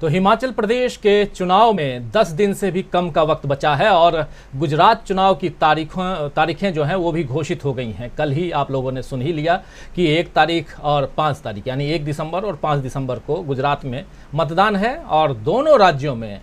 तो हिमाचल प्रदेश के चुनाव में 10 दिन से भी कम का वक्त बचा है और गुजरात चुनाव की तारीखें जो हैं वो भी घोषित हो गई हैं। कल ही आप लोगों ने सुन ही लिया कि 1 तारीख और 5 तारीख यानी 1 दिसंबर और 5 दिसंबर को गुजरात में मतदान है और दोनों राज्यों में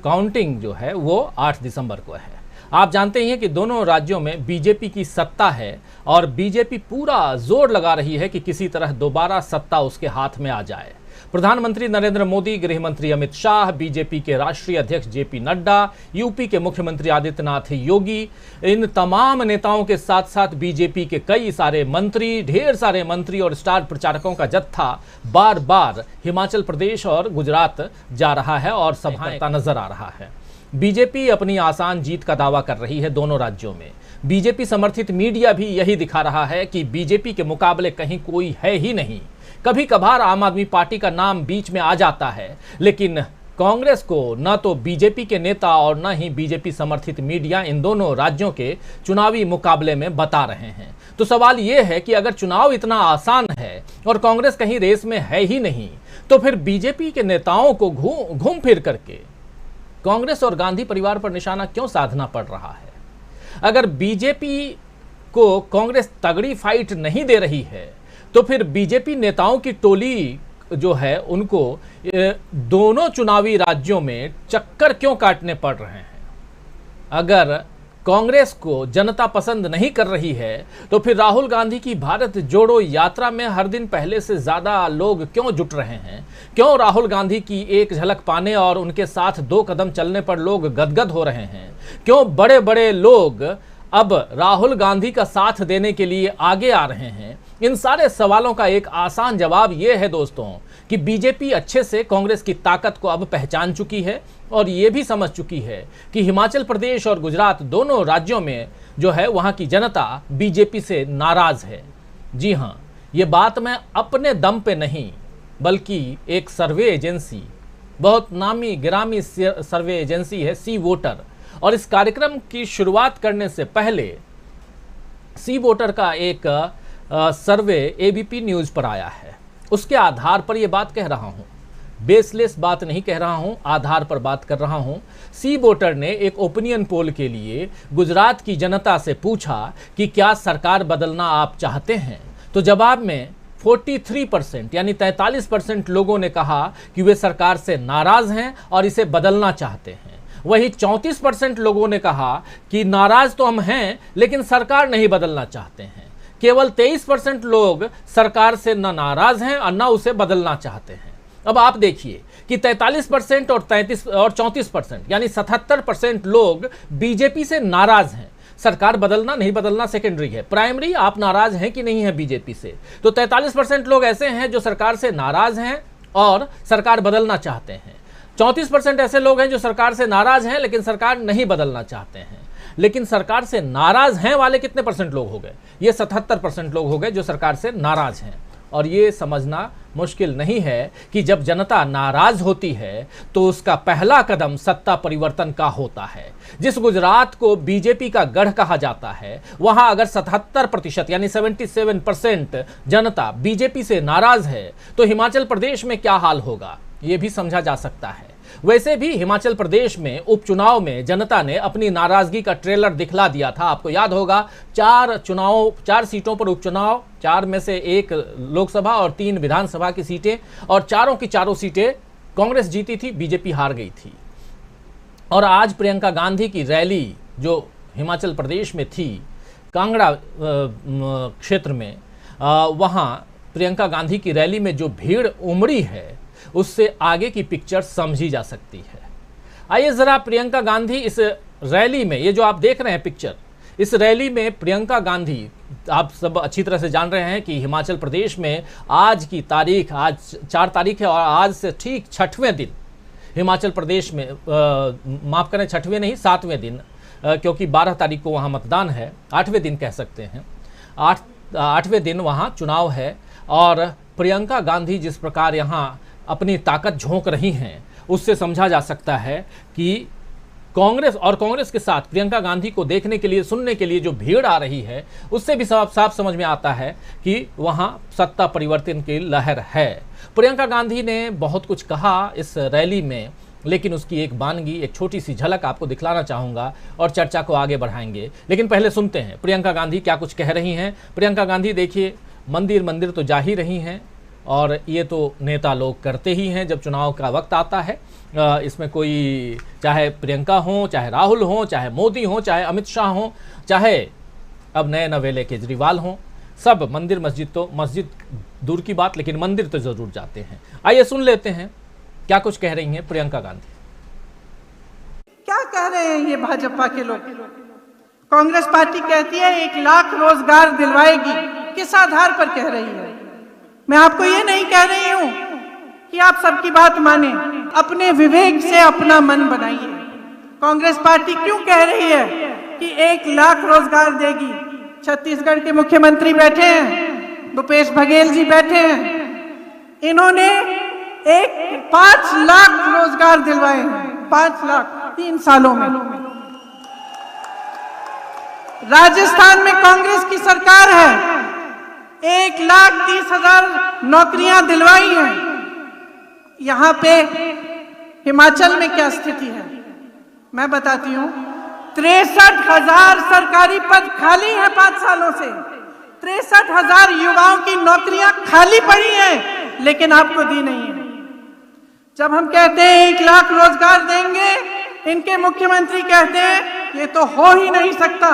काउंटिंग जो है वो 8 दिसंबर को है। आप जानते ही हैं कि दोनों राज्यों में बीजेपी की सत्ता है और बीजेपी पूरा जोर लगा रही है कि किसी तरह दोबारा सत्ता उसके हाथ में आ जाए। प्रधानमंत्री नरेंद्र मोदी, गृह मंत्री अमित शाह, बीजेपी के राष्ट्रीय अध्यक्ष जेपी नड्डा, यूपी के मुख्यमंत्री आदित्यनाथ योगी, इन तमाम नेताओं के साथ साथ बीजेपी के कई सारे मंत्री, ढेर सारे मंत्री और स्टार प्रचारकों का जत्था बार बार हिमाचल प्रदेश और गुजरात जा रहा है और सभाएं करता नजर आ रहा है। बीजेपी अपनी आसान जीत का दावा कर रही है दोनों राज्यों में। बीजेपी समर्थित मीडिया भी यही दिखा रहा है कि बीजेपी के मुकाबले कहीं कोई है ही नहीं। कभी कभार आम आदमी पार्टी का नाम बीच में आ जाता है, लेकिन कांग्रेस को न तो बीजेपी के नेता और न ही बीजेपी समर्थित मीडिया इन दोनों राज्यों के चुनावी मुकाबले में बता रहे हैं। तो सवाल यह है कि अगर चुनाव इतना आसान है और कांग्रेस कहीं रेस में है ही नहीं, तो फिर बीजेपी के नेताओं को घूम फिर करके कांग्रेस और गांधी परिवार पर निशाना क्यों साधना पड़ रहा है? अगर बीजेपी को कांग्रेस तगड़ी फाइट नहीं दे रही है, तो फिर बीजेपी नेताओं की टोली जो है उनको दोनों चुनावी राज्यों में चक्कर क्यों काटने पड़ रहे हैं? अगर कांग्रेस को जनता पसंद नहीं कर रही है, तो फिर राहुल गांधी की भारत जोड़ो यात्रा में हर दिन पहले से ज्यादा लोग क्यों जुट रहे हैं? क्यों राहुल गांधी की एक झलक पाने और उनके साथ 2 कदम चलने पर लोग गदगद हो रहे हैं? क्यों बड़े बड़े लोग अब राहुल गांधी का साथ देने के लिए आगे आ रहे हैं? इन सारे सवालों का एक आसान जवाब यह है दोस्तों कि बीजेपी अच्छे से कांग्रेस की ताकत को अब पहचान चुकी है और ये भी समझ चुकी है कि हिमाचल प्रदेश और गुजरात दोनों राज्यों में जो है वहां की जनता बीजेपी से नाराज है। जी हां, ये बात मैं अपने दम पे नहीं बल्कि एक सर्वे एजेंसी, बहुत नामी गिरामी सर्वे एजेंसी है सी वोटर, और इस कार्यक्रम की शुरुआत करने से पहले सी वोटर का एक सर्वे एबीपी न्यूज पर आया है, उसके आधार पर यह बात कह रहा हूं। बेसलेस बात नहीं कह रहा हूं, आधार पर बात कर रहा हूं। सी वोटर ने एक ओपिनियन पोल के लिए गुजरात की जनता से पूछा कि क्या सरकार बदलना आप चाहते हैं? तो जवाब में 43% यानी 43% लोगों ने कहा कि वे सरकार से नाराज हैं और इसे बदलना चाहते हैं। वहीं 34% लोगों ने कहा कि नाराज तो हम हैं लेकिन सरकार नहीं बदलना चाहते हैं। केवल 23% लोग सरकार से न नाराज हैं और न उसे बदलना चाहते हैं। अब आप देखिए कि 43% और 34% यानी 77% लोग बीजेपी से नाराज हैं। सरकार बदलना नहीं बदलना सेकेंडरी है, प्राइमरी आप नाराज हैं कि नहीं है बीजेपी से। तो 43% लोग ऐसे हैं जो सरकार से नाराज हैं और सरकार बदलना चाहते हैं। 34% ऐसे लोग हैं जो सरकार से नाराज हैं लेकिन सरकार नहीं बदलना चाहते हैं। लेकिन सरकार से नाराज हैं वाले कितने परसेंट लोग हो गए? ये 77% लोग हो गए जो सरकार से नाराज हैं। और ये समझना मुश्किल नहीं है कि जब जनता नाराज होती है तो उसका पहला कदम सत्ता परिवर्तन का होता है। जिस गुजरात को बीजेपी का गढ़ कहा जाता है, वहां अगर 77% यानी 77% जनता बीजेपी से नाराज है, तो हिमाचल प्रदेश में क्या हाल होगा ये भी समझा जा सकता है। वैसे भी हिमाचल प्रदेश में उपचुनाव में जनता ने अपनी नाराजगी का ट्रेलर दिखला दिया था। आपको याद होगा 4 सीटों पर उपचुनाव, 4 में से 1 लोकसभा और 3 विधानसभा की सीटें, और चारों की चारों सीटें कांग्रेस जीती थी, बीजेपी हार गई थी। और आज प्रियंका गांधी की रैली जो हिमाचल प्रदेश में थी, कांगड़ा क्षेत्र में, वहां प्रियंका गांधी की रैली में जो भीड़ उमड़ी है उससे आगे की पिक्चर समझी जा सकती है। आइए जरा प्रियंका गांधी इस रैली में, ये जो आप देख रहे हैं पिक्चर, इस रैली में प्रियंका गांधी, आप सब अच्छी तरह से जान रहे हैं कि हिमाचल प्रदेश में आज की तारीख, आज 4 तारीख है और आज से ठीक 6वें दिन हिमाचल प्रदेश में, माफ करें 6वें नहीं 7वें दिन, क्योंकि 12 तारीख को वहाँ मतदान है, 8वें दिन कह सकते हैं, 8वें दिन वहाँ चुनाव है। और प्रियंका गांधी जिस प्रकार यहाँ अपनी ताकत झोंक रही हैं, उससे समझा जा सकता है कि कांग्रेस के साथ प्रियंका गांधी को देखने के लिए, सुनने के लिए जो भीड़ आ रही है, उससे भी साफ साफ समझ में आता है कि वहां सत्ता परिवर्तन की लहर है। प्रियंका गांधी ने बहुत कुछ कहा इस रैली में, लेकिन उसकी एक बानगी, एक छोटी सी झलक आपको दिखलाना चाहूँगा और चर्चा को आगे बढ़ाएंगे। लेकिन पहले सुनते हैं प्रियंका गांधी क्या कुछ कह रही हैं। प्रियंका गांधी देखिए, मंदिर तो जा ही रही हैं, और ये तो नेता लोग करते ही हैं जब चुनाव का वक्त आता है। इसमें कोई, चाहे प्रियंका हो, चाहे राहुल हो, चाहे मोदी हो, चाहे अमित शाह हो, चाहे अब नए नवेले केजरीवाल हों, सब मस्जिद दूर की बात, लेकिन मंदिर तो ज़रूर जाते हैं। आइए सुन लेते हैं क्या कुछ कह रही हैं प्रियंका गांधी। क्या कह रहे हैं ये भाजपा के लोग? कांग्रेस पार्टी कहती है 1 लाख रोजगार दिलवाएगी, किस आधार पर कह रही है? मैं आपको ये नहीं कह रही हूं कि आप सबकी बात माने, अपने विवेक से अपना मन बनाइए। कांग्रेस पार्टी क्यों कह रही है कि 1 लाख रोजगार देगी? छत्तीसगढ़ के मुख्यमंत्री बैठे हैं, भूपेश बघेल जी बैठे हैं, इन्होंने 5 लाख रोजगार दिलवाए हैं, 5 लाख 3 सालों में। राजस्थान में कांग्रेस की सरकार है, 1,30,000 नौकरियां दिलवाई हैं। यहां पे हिमाचल में क्या स्थिति है मैं बताती हूं। 63,000 सरकारी पद खाली हैं 5 सालों से। 63,000 युवाओं की नौकरियां खाली पड़ी हैं, लेकिन आपको दी नहीं है। जब हम कहते हैं 1 लाख रोजगार देंगे, इनके मुख्यमंत्री कहते हैं ये तो हो ही नहीं सकता।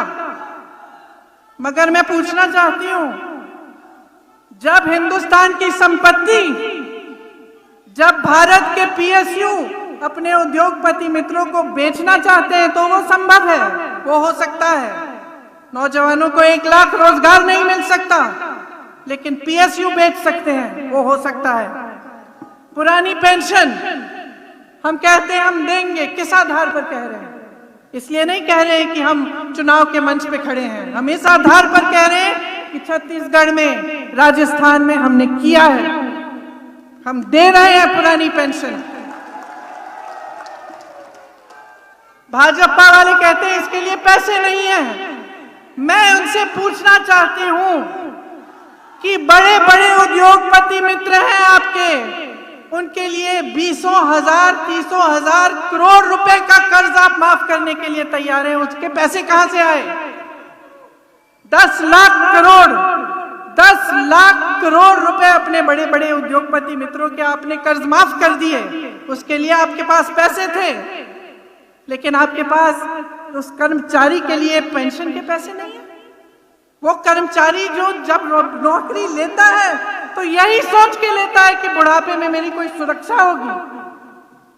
मगर मैं पूछना चाहती हूं, जब हिंदुस्तान की संपत्ति, जब भारत के पीएसयू अपने उद्योगपति मित्रों को बेचना चाहते हैं तो वो संभव है, वो हो सकता है। नौजवानों को 1 लाख रोजगार नहीं मिल सकता, लेकिन पीएसयू बेच सकते हैं, वो हो सकता है। पुरानी पेंशन हम कहते हैं हम देंगे, किस आधार पर कह रहे हैं? इसलिए नहीं कह रहे हैं कि हम चुनाव के मंच पे खड़े हैं, हम इस आधार पर कह रहे हैं कि छत्तीसगढ़ में, राजस्थान में हमने किया है, हम दे रहे हैं पुरानी पेंशन। भाजपा वाले कहते हैं इसके लिए पैसे नहीं है। मैं उनसे पूछना चाहती हूं कि बड़े बड़े उद्योगपति मित्र हैं आपके, उनके लिए 20,000 30,000 करोड़ रुपए का कर्ज आप माफ करने के लिए तैयार हैं, उसके पैसे कहां से आए? 10 लाख करोड़ रुपए अपने बड़े बड़े उद्योगपति मित्रों के आपने कर्ज माफ कर दिए। उसके लिए आपके पास पैसे थे, लेकिन आपके पास उस कर्मचारी के लिए पेंशन के पैसे नहीं है। वो कर्मचारी जो जब नौकरी लेता है तो यही सोच के लेता है कि बुढ़ापे में मेरी कोई सुरक्षा होगी,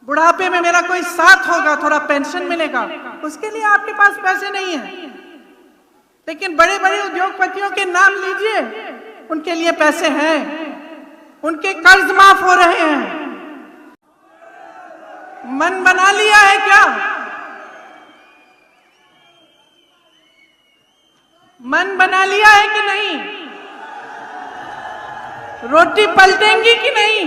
बुढ़ापे में मेरा कोई साथ होगा, थोड़ा पेंशन मिलेगा। उसके लिए आपके पास पैसे नहीं है। लेकिन बड़े बड़े उद्योगपतियों के नाम लीजिए, उनके लिए पैसे हैं, उनके कर्ज माफ हो रहे हैं। मन बना लिया है क्या? मन बना लिया है कि नहीं? रोटी पलटेंगी कि नहीं?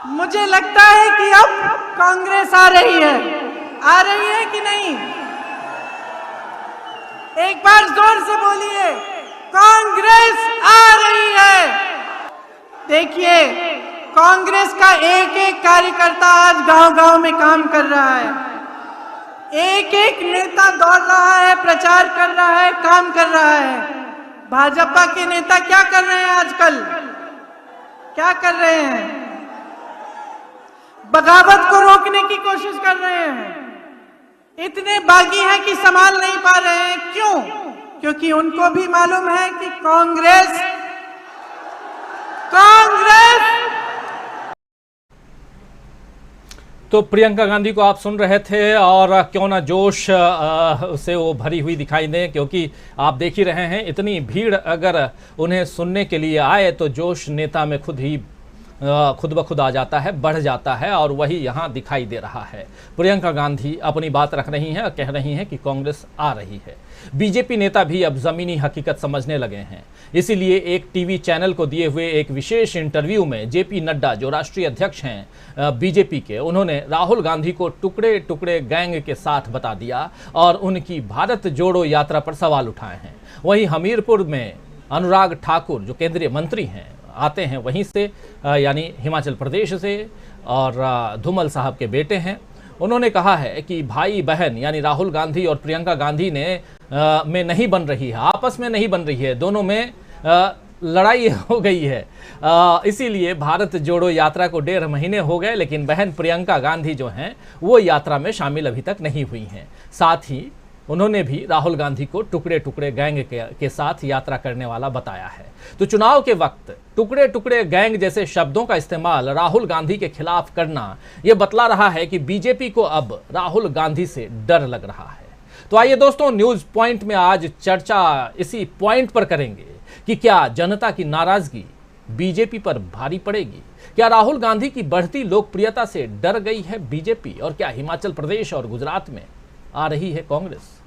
मुझे लगता है कि अब कांग्रेस आ रही है कि नहीं? एक बार जोर से बोलिए, कांग्रेस आ रही है। देखिए, कांग्रेस का एक एक कार्यकर्ता आज गांव-गांव में काम कर रहा है, एक एक नेता दौड़ रहा है, प्रचार कर रहा है, काम कर रहा है। भाजपा के नेता क्या कर रहे हैं आजकल? क्या कर रहे हैं? बगावत को रोकने की कोशिश कर रहे हैं। इतने बागी हैं कि संभाल नहीं पा रहे हैं। क्यों? क्योंकि उनको भी मालूम है कि कांग्रेस तो प्रियंका गांधी को आप सुन रहे थे, और क्यों ना जोश से वो भरी हुई दिखाई दें, क्योंकि आप देख ही रहे हैं इतनी भीड़ अगर उन्हें सुनने के लिए आए तो जोश नेता में खुद ही खुद ब खुद आ जाता है, बढ़ जाता है और वही यहाँ दिखाई दे रहा है। प्रियंका गांधी अपनी बात रख रही हैं और कह रही हैं कि कांग्रेस आ रही है। बीजेपी नेता भी अब जमीनी हकीकत समझने लगे हैं। इसीलिए एक टीवी चैनल को दिए हुए एक विशेष इंटरव्यू में जेपी नड्डा, जो राष्ट्रीय अध्यक्ष हैं बीजेपी के, उन्होंने राहुल गांधी को टुकड़े टुकड़े गैंग के साथ बता दिया और उनकी भारत जोड़ो यात्रा पर सवाल उठाए हैं। वहीं हमीरपुर में अनुराग ठाकुर, जो केंद्रीय मंत्री हैं, आते हैं वहीं से, यानी हिमाचल प्रदेश से, और धूमल साहब के बेटे हैं। उन्होंने कहा है कि भाई बहन यानी राहुल गांधी और प्रियंका गांधी में नहीं बन रही है, आपस में नहीं बन रही है, दोनों में लड़ाई हो गई है। इसीलिए भारत जोड़ो यात्रा को 1.5 महीने हो गए, लेकिन बहन प्रियंका गांधी जो हैं वो यात्रा में शामिल अभी तक नहीं हुई हैं। साथ ही उन्होंने भी राहुल गांधी को टुकड़े टुकड़े गैंग के साथ यात्रा करने वाला बताया है। तो चुनाव के वक्त टुकड़े टुकड़े गैंग जैसे शब्दों का इस्तेमाल राहुल गांधी के खिलाफ करना, यह बतला रहा है कि बीजेपी को अब राहुल गांधी से डर लग रहा है। तो आइए दोस्तों, न्यूज पॉइंट में आज चर्चा इसी पॉइंट पर करेंगे कि क्या जनता की नाराजगी बीजेपी पर भारी पड़ेगी? क्या राहुल गांधी की बढ़ती लोकप्रियता से डर गई है बीजेपी? और क्या हिमाचल प्रदेश और गुजरात में आ रही है कांग्रेस?